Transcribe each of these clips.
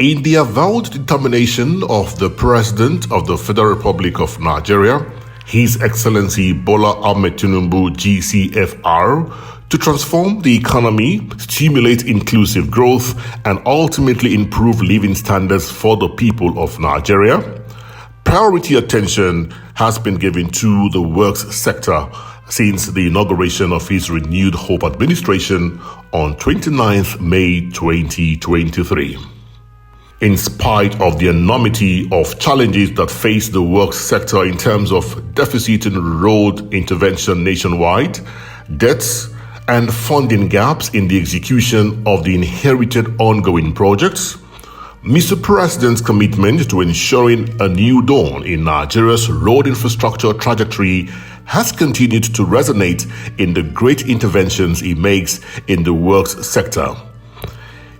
In the avowed determination of the President of the Federal Republic of Nigeria, His Excellency Bola Ahmed Tinubu GCFR, to transform the economy, stimulate inclusive growth, and ultimately improve living standards for the people of Nigeria, priority attention has been given to the works sector since the inauguration of his renewed Hope administration on 29th May 2023. In spite of the enormity of challenges that face the works sector in terms of deficit in road intervention nationwide, debts, and funding gaps in the execution of the inherited ongoing projects, Mr. President's commitment to ensuring a new dawn in Nigeria's road infrastructure trajectory has continued to resonate in the great interventions he makes in the works sector.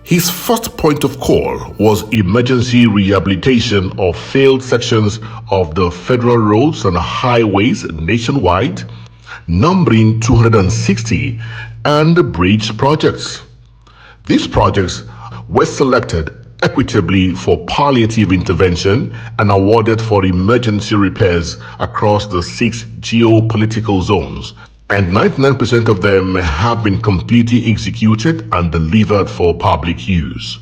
His first point of call was emergency rehabilitation of failed sections of the federal roads and highways nationwide, numbering 260, and bridge projects. These projects were selected equitably for palliative intervention and awarded for emergency repairs across the 6 geopolitical zones, and 99% of them have been completely executed and delivered for public use.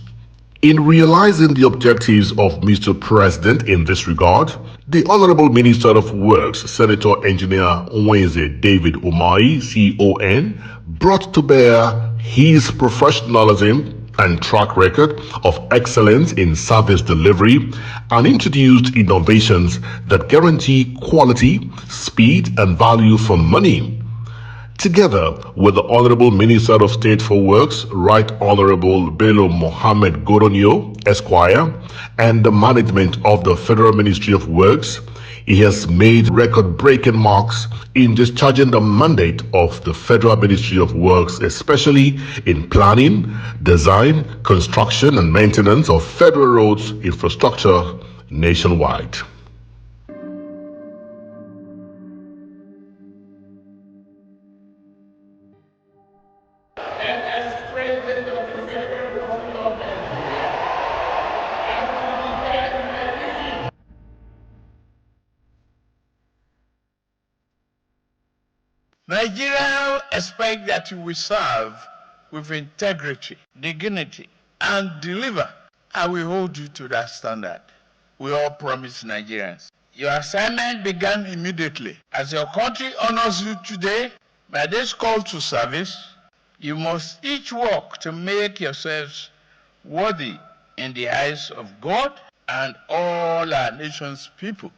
In realizing the objectives of Mr. President in this regard, the Honorable Minister of Works, Senator Engineer Nweze David Umahi, CON, brought to bear his professionalism and track record of excellence in service delivery and introduced innovations that guarantee quality, speed, and value for money. Together with the Honorable Minister of State for Works, Right Honorable Bello Mohammed Goronio, Esquire, and the management of the Federal Ministry of Works, he has made record-breaking marks in discharging the mandate of the Federal Ministry of Works, especially in planning, design, construction, and maintenance of federal roads infrastructure nationwide. Nigeria expect that you will serve with integrity, dignity, and deliver. I will hold you to that standard. We all promise Nigerians. Your assignment began immediately. As your country honors you today, by this call to service, you must each work to make yourselves worthy in the eyes of God and all our nation's people.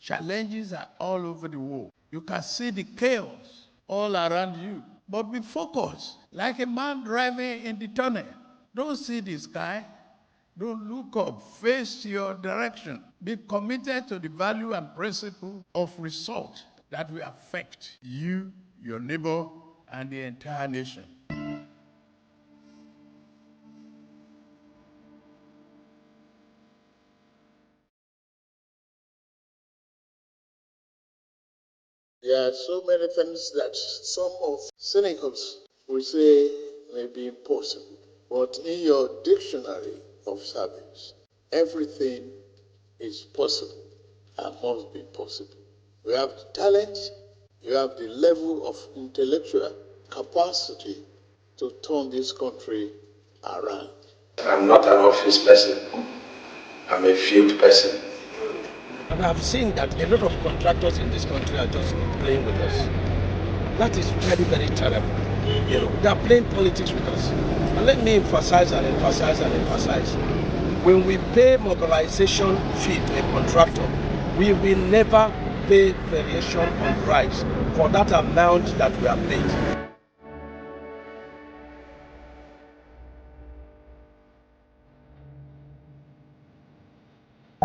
Challenges are all over the world. You can see the chaos all around you. But be focused, like a man driving in the tunnel. Don't see the sky. Don't look up. Face your direction. Be committed to the value and principle of result that will affect you, your neighbor, and the entire nation. There are so many things that some of cynicals will say may be impossible. But in your dictionary of service, everything is possible and must be possible. You have the talent, you have the level of intellectual capacity to turn this country around. I'm not an office person. I'm a field person. And I've seen that a lot of contractors in this country are just playing with us. That is very, very terrible. You know, they are playing politics with us. And let me emphasize and emphasize and emphasize. When we pay mobilization fee to a contractor, we will never pay variation on price for that amount that we are paid.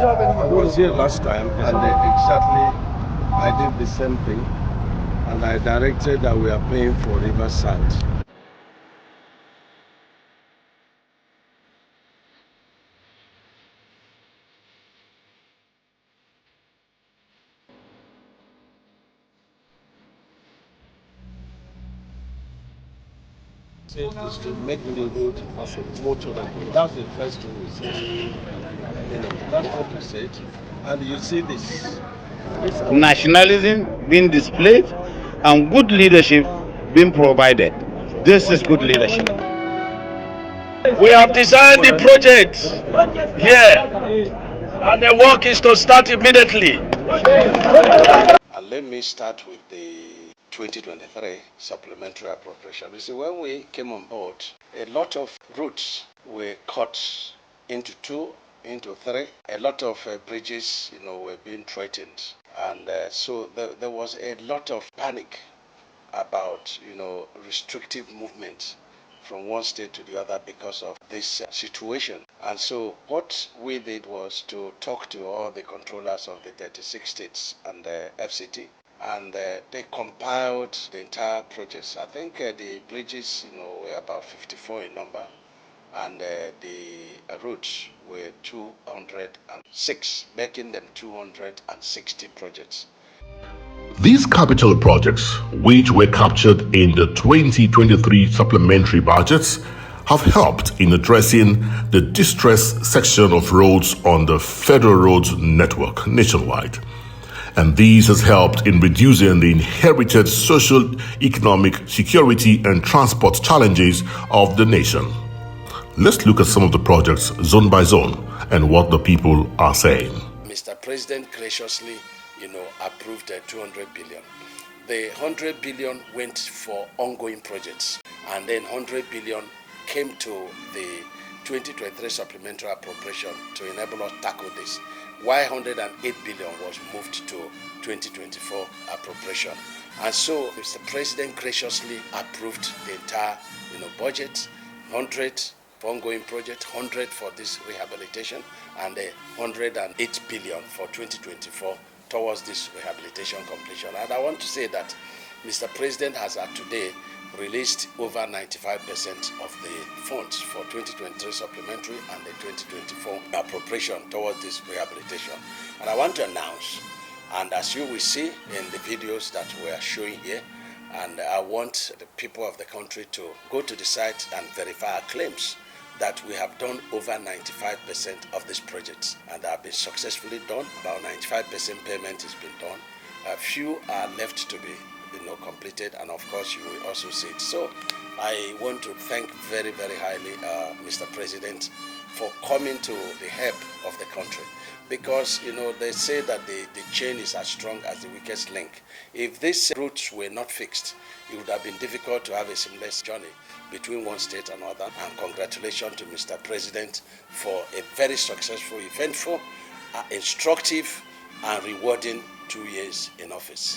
I was here last time and I did the same thing, and I directed that we are paying for Riverside. Is to make the road more tolerable. That's the first thing we said. That's what we said. And you see this. Nationalism being displayed and good leadership being provided. This is good leadership. We have designed the project here, and the work is to start immediately. And let me start with the 2023 supplementary appropriation. You see, when we came on board, a lot of routes were cut into two, into three. A lot of bridges, were being threatened, and so there was a lot of panic about, restrictive movement from one state to the other because of this situation. And so what we did was to talk to all the controllers of the 36 states and the FCT, and they compiled the entire project. I think the bridges, were about 54 in number, and the routes were 206, making them 260 projects. These capital projects, which were captured in the 2023 supplementary budgets, have helped in addressing the distressed section of roads on the federal roads network nationwide. And this has helped in reducing the inherited social, economic, security, and transport challenges of the nation. Let's look at some of the projects zone by zone and what the people are saying. Mr. President graciously, approved 200 billion. The 100 billion went for ongoing projects, and then 100 billion came to the 2023 supplementary appropriation to enable us to tackle this. Why 108 billion was moved to 2024 appropriation. And so Mr. President graciously approved the entire, budget, 100 for ongoing project, 100 for this rehabilitation, and 108 billion for 2024 towards this rehabilitation completion. And I want to say that Mr. President has today released over 95% of the funds for 2023 supplementary and the 2024 appropriation towards this rehabilitation. And I want to announce, and as you will see in the videos that we are showing here, and I want the people of the country to go to the site and verify our claims that we have done over 95% of these projects, and have been successfully done. About 95% payment has been done. A few are left to be completed, and of course you will also see it. So I want to thank very, very highly Mr. President for coming to the help of the country, because they say that the chain is as strong as the weakest link. If these routes were not fixed, it would have been difficult to have a seamless journey between one state and another. And congratulations to Mr. President for a very successful, eventful, instructive, and rewarding 2 years in office.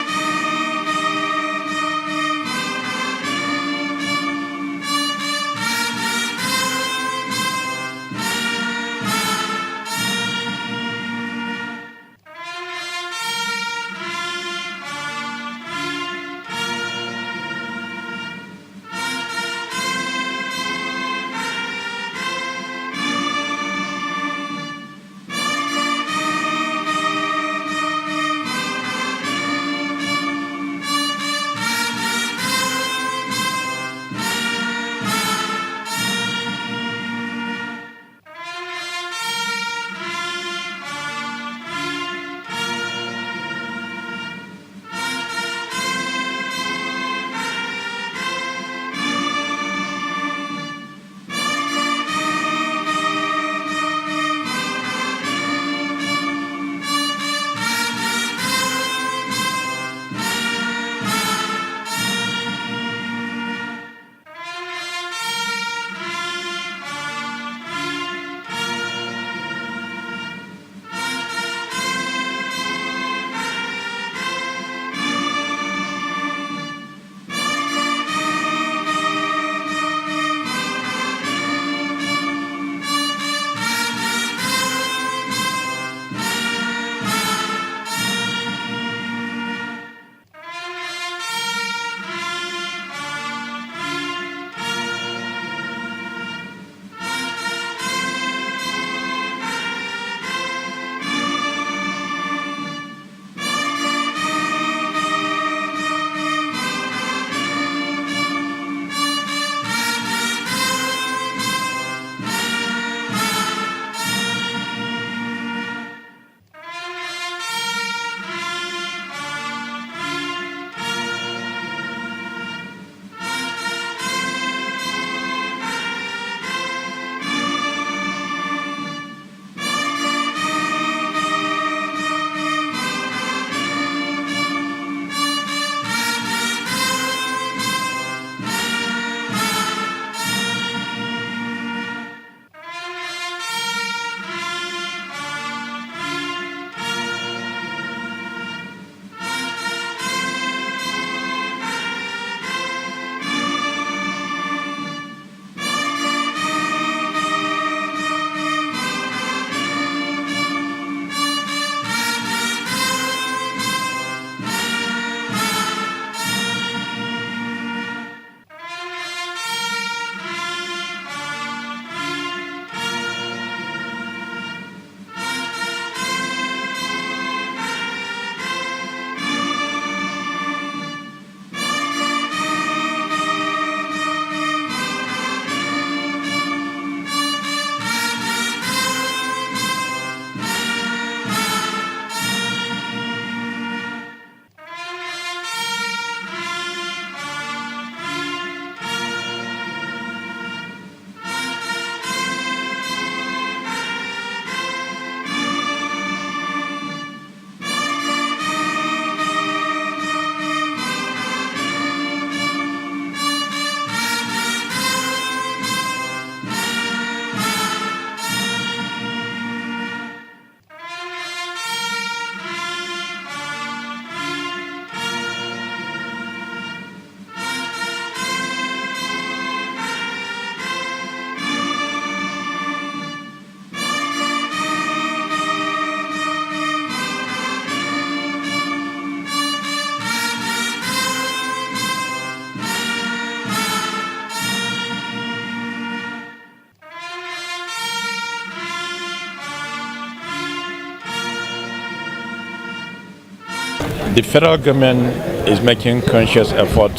The federal government is making conscious effort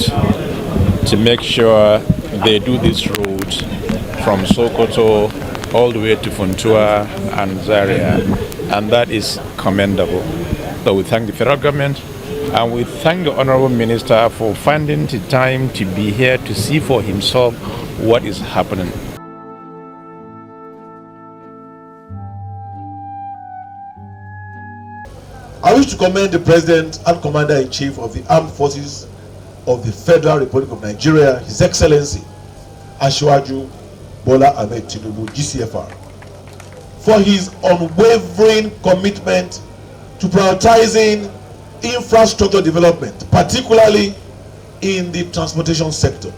to make sure they do this route from Sokoto all the way to Funtua and Zaria, and that is commendable. So we thank the federal government and we thank the Honorable Minister for finding the time to be here to see for himself what is happening. I wish to commend the President and Commander-in-Chief of the Armed Forces of the Federal Republic of Nigeria, His Excellency Asiwaju Bola Ahmed Tinubu, GCFR, for his unwavering commitment to prioritizing infrastructure development, particularly in the transportation sector.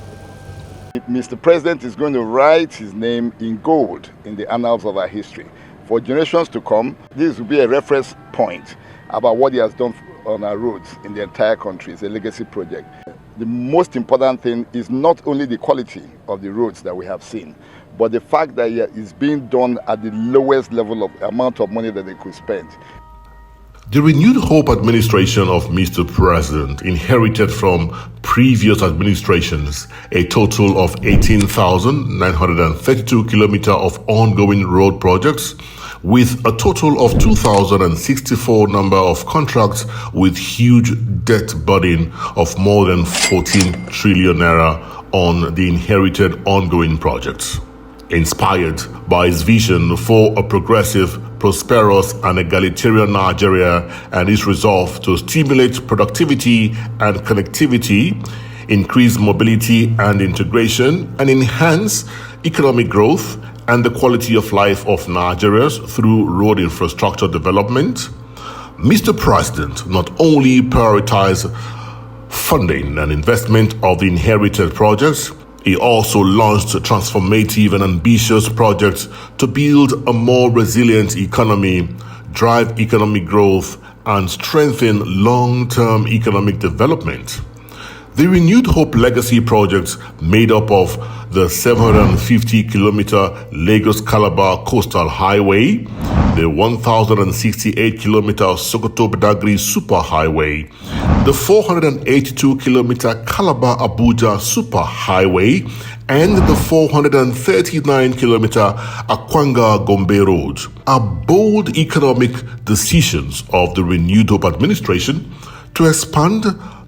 Mr. President is going to write his name in gold in the annals of our history. For generations to come, this will be a reference point about what he has done on our roads in the entire country. It's a legacy project. The most important thing is not only the quality of the roads that we have seen, but the fact that it is being done at the lowest level of amount of money that they could spend. The renewed hope administration of Mr. President inherited from previous administrations a total of 18,932 kilometers of ongoing road projects, with a total of 2,064 number of contracts with huge debt burden of more than 14 trillion naira on the inherited ongoing projects. Inspired by his vision for a progressive, prosperous and egalitarian Nigeria and his resolve to stimulate productivity and connectivity, increase mobility and integration, and enhance economic growth and the quality of life of Nigerians through road infrastructure development, Mr. President not only prioritized funding and investment of the inherited projects, he also launched transformative and ambitious projects to build a more resilient economy, drive economic growth, and strengthen long-term economic development. The Renewed Hope Legacy projects, made up of the 750-kilometer Lagos-Calabar Coastal Highway, the 1,068-kilometer Sokoto-Badagry Superhighway, the 482-kilometer Calabar-Abuja Superhighway, and the 439-kilometer Akwanga-Gombe Road are bold economic decisions of the Renewed Hope administration to expand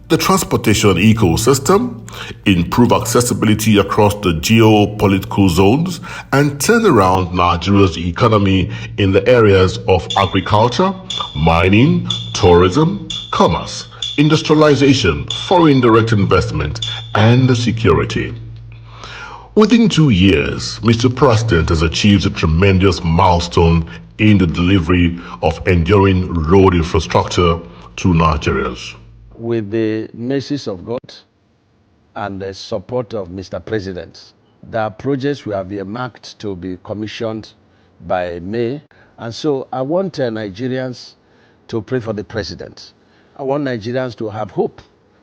the transportation ecosystem, improve accessibility across the geopolitical zones, and turn around Nigeria's economy in the areas of agriculture, mining, tourism, commerce, industrialization, foreign direct investment, and security. Within 2 years, Mr. President has achieved a tremendous milestone in the delivery of enduring road infrastructure to Nigerians. With the mercies of God and the support of Mr. President, there are projects we have earmarked to be commissioned by May. And so I want Nigerians to pray for the president. I want Nigerians to have hope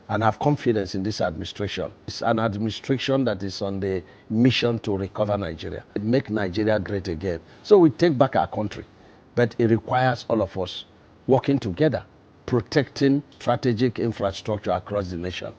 and have confidence in this administration. It's an administration that is on the mission to recover Nigeria, make Nigeria great again. So we take back our country, but it requires all of us working together, protecting strategic infrastructure across the nation.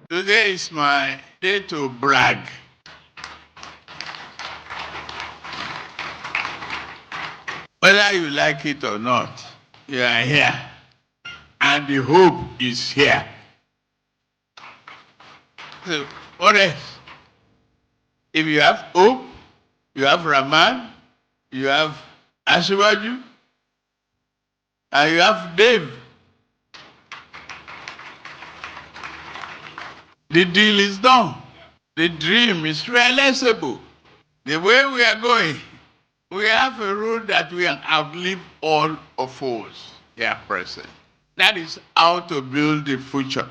Today is my day to brag. Whether you like it or not, you are here. And the hope is here. So, what else? If you have hope, You have Rahman, you have Asiwaju, and you have Dave. The deal is done. The dream is realizable. The way we are going, we have a road that will outlive all of us here present. That is how to build the future.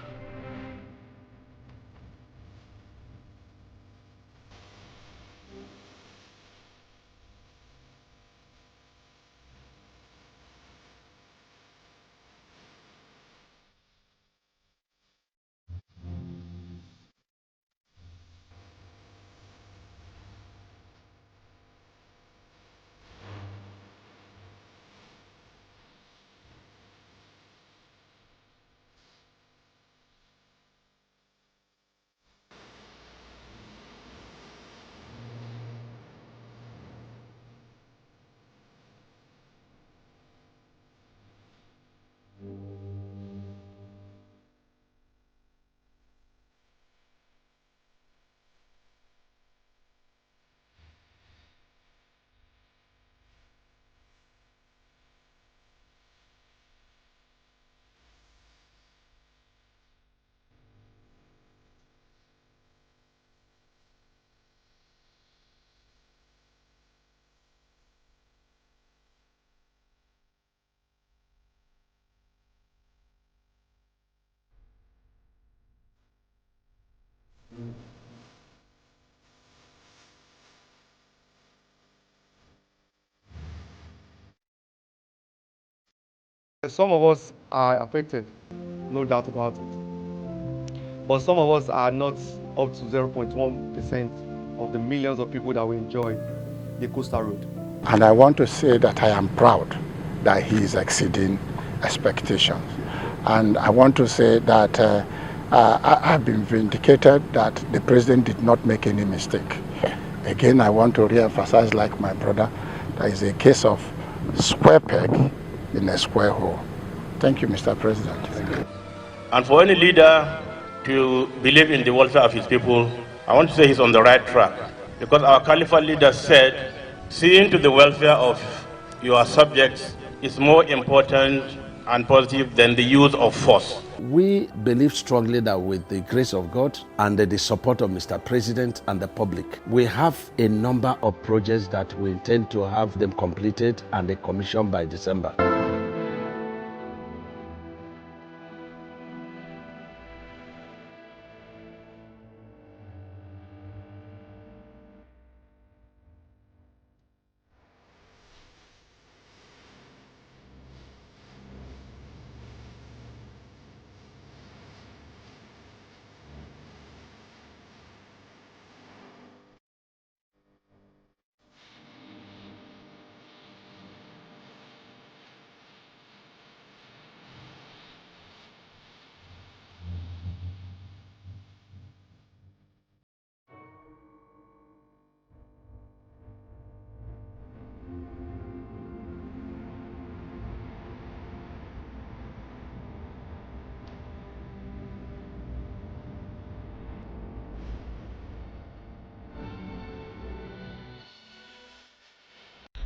Some of us are affected, no doubt about it. But some of us are not up to 0.1% of the millions of people that will enjoy the coastal road. And I want to say that I am proud that he is exceeding expectations. And I want to say that I've been vindicated that the president did not make any mistake. Again, I want to re-emphasize, like my brother, that is a case of square peg in a square hole. Thank you, Mr. President. And for any leader to believe in the welfare of his people, I want to say he's on the right track. Because our Caliphate leader said, seeing to the welfare of your subjects is more important and positive than the use of force. We believe strongly that with the grace of God and the support of Mr. President and the public, we have a number of projects that we intend to have them completed and commissioned by December.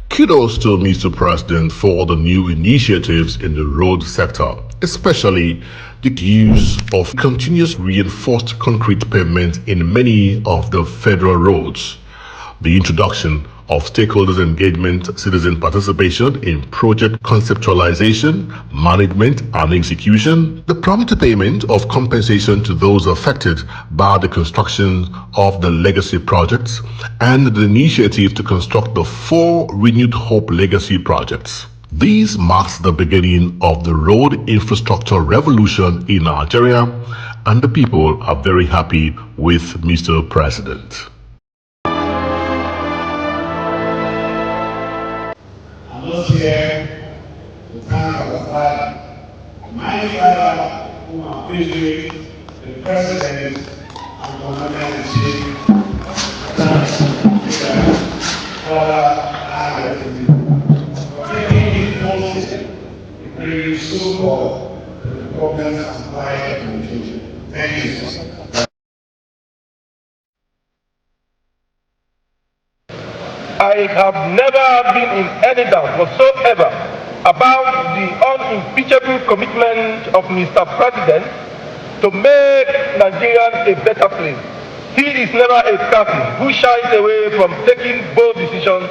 Kudos to Mr. President for the new initiatives in the road sector, especially the use of continuous reinforced concrete pavement in many of the federal roads, the introduction of stakeholders engagement, citizen participation in project conceptualization, management and execution, the prompt payment of compensation to those affected by the construction of the legacy projects, and the initiative to construct the 4 Renewed Hope legacy projects. This marks the beginning of the road infrastructure revolution in Nigeria, and the people are very happy with Mr. President. I'm not here to thank our father, my father, who I'm pleased with, the president and commander-in-chief. Thanks, Father, and for taking the policy to bring so-called to the problems and quiet communication. Thank you, sir. I have never been in any doubt whatsoever about the unimpeachable commitment of Mr. President to make Nigeria a better place. He is never a captain who shies away from taking bold decisions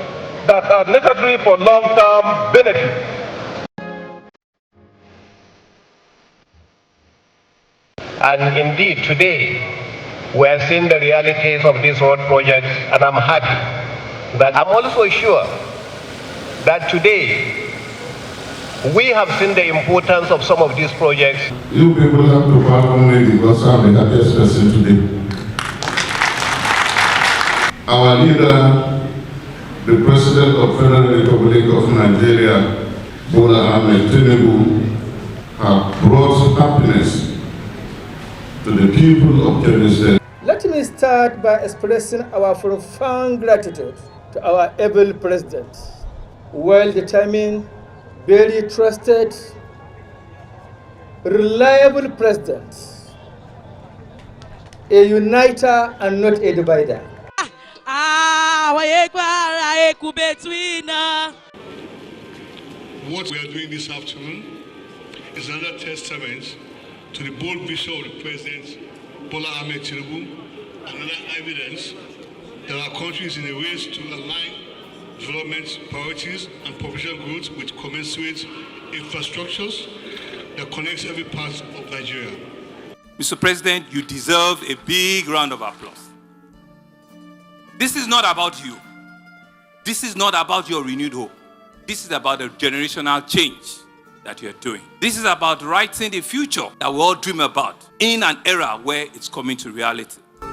that are necessary for long-term benefit. And indeed, today, we are seeing the realities of these road projects, and I'm happy. But I'm also sure that today, we have seen the importance of some of these projects. You people have to pardon me because I'm the happiest person today. Our leader, the President of the Federal Republic of Nigeria, Bola Ahmed Tinubu, have brought happiness to the people of Kebbi State. Let me start by expressing our profound gratitude to our able president, well-determined, very trusted, reliable president, a uniter and not a divider. What we are doing this afternoon is another testament to the bold vision of the President Bola Ahmed Tinubu, another evidence that our country is in a race to align development priorities and population growth with commensurate infrastructures that connects every part of Nigeria. Mr. President, you deserve a big round of applause. This is not about you. This is not about your renewed hope. This is about a generational change that you're doing. This is about writing the future that we all dream about in an era where it's coming to reality. I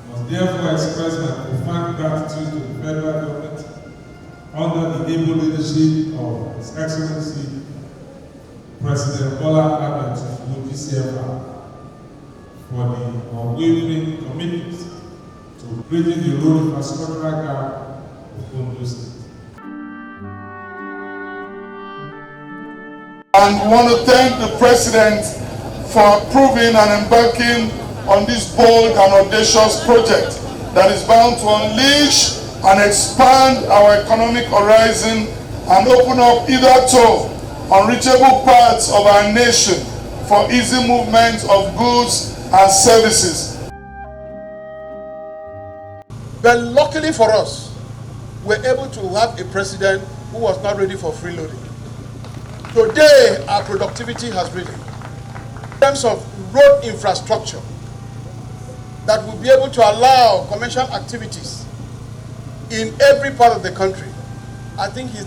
must therefore express my profound gratitude to the federal government under the able leadership of His Excellency President Bola Ahmed Tinubu GCFR for the unwavering commitment to bridging the road infrastructural gap of Ondo State. And we want to thank the President for approving and embarking on this bold and audacious project that is bound to unleash and expand our economic horizon and open up hitherto unreachable parts of our nation for easy movement of goods and services. But luckily for us, we're able to have a president who was not ready for freeloading. Today, our productivity has risen. In terms of road infrastructure, that will be able to allow commercial activities in every part of the country. I think he's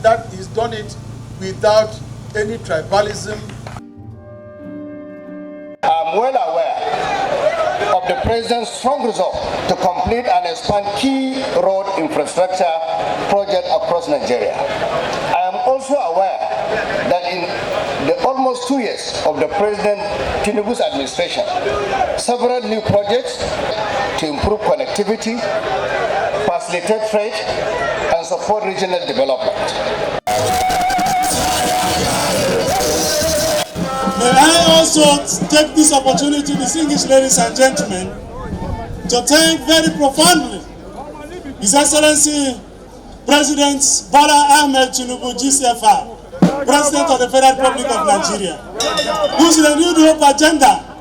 done it without any tribalism. I'm well aware of the President's strong resolve to complete and expand key road infrastructure projects across Nigeria. I am also aware that in the almost 2 years of the President Tinubu's administration, several new projects to improve connectivity, facilitate trade, and support regional development. May I also take this opportunity, distinguished ladies and gentlemen, to thank very profoundly His Excellency President Bola Ahmed Tinubu GCFR, President of the Federal Republic of Nigeria, whose renewed hope agenda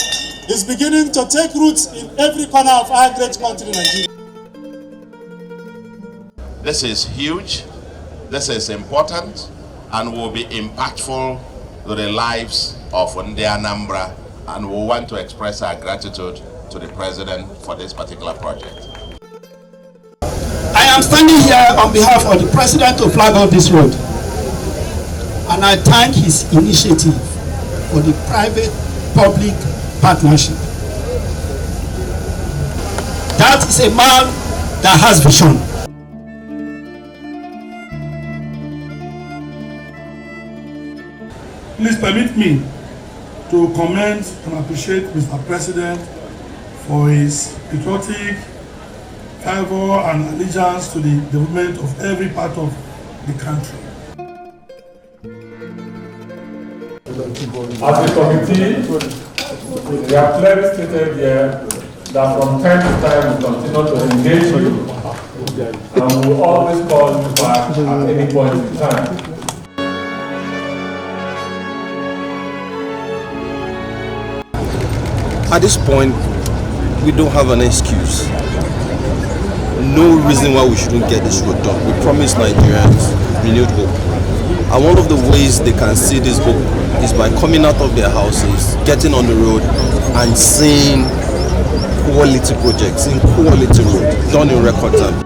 is beginning to take roots in every corner of our great country, Nigeria. This is huge, this is important, and will be impactful to the lives of Ndi Anambra, and we want to express our gratitude to the President for this particular project. I am standing here on behalf of the President to flag off this road, and I thank his initiative for the private-public partnership. That is a man that has vision. Please permit me to commend and appreciate Mr. President for his patriotic fervor and allegiance to the development of every part of the country. As a committee, we have clearly stated here that from time to time we continue to engage you and will always call you back at any point in time. At this point, we don't have an excuse. No reason why we shouldn't get this road done. We promise Nigerians renewed hope. And one of the ways they can see this hope is by coming out of their houses, getting on the road, and seeing quality projects, seeing quality road done in record time.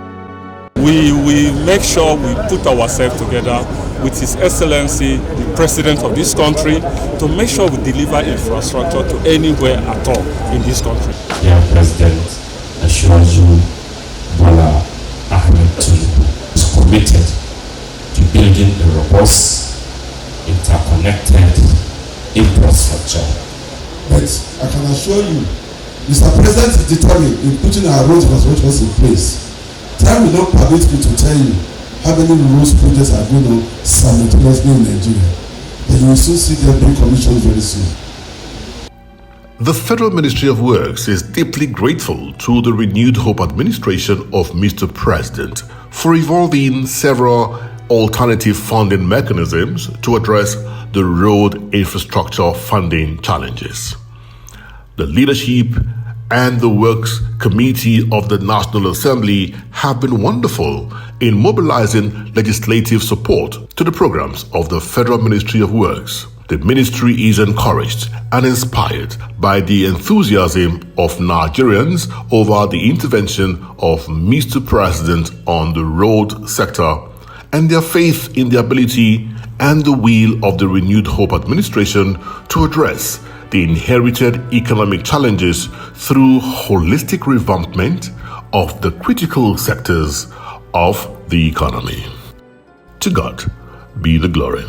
We make sure we put ourselves together with His Excellency, the President of this country, to make sure we deliver infrastructure to anywhere at all in this country. Dear President, assure you, Bola Ahmed Tinubu is committed to building a robust, interconnected infrastructure. But I can assure you, Mr. President is determined in putting our road infrastructure in place. Time will not permit me to tell you how many roads projects are going on simultaneously in Nigeria. But you will soon see them being commissioned very soon. The Federal Ministry of Works is deeply grateful to the Renewed Hope administration of Mr. President for evolving several alternative funding mechanisms to address the road infrastructure funding challenges. The leadership and the Works Committee of the National Assembly have been wonderful in mobilizing legislative support to the programs of the Federal Ministry of Works. The ministry is encouraged and inspired by the enthusiasm of Nigerians over the intervention of Mr. President on the road sector and their faith in the ability and the will of the Renewed Hope administration to address the inherited economic challenges through holistic revampment of the critical sectors of the economy. To God be the glory.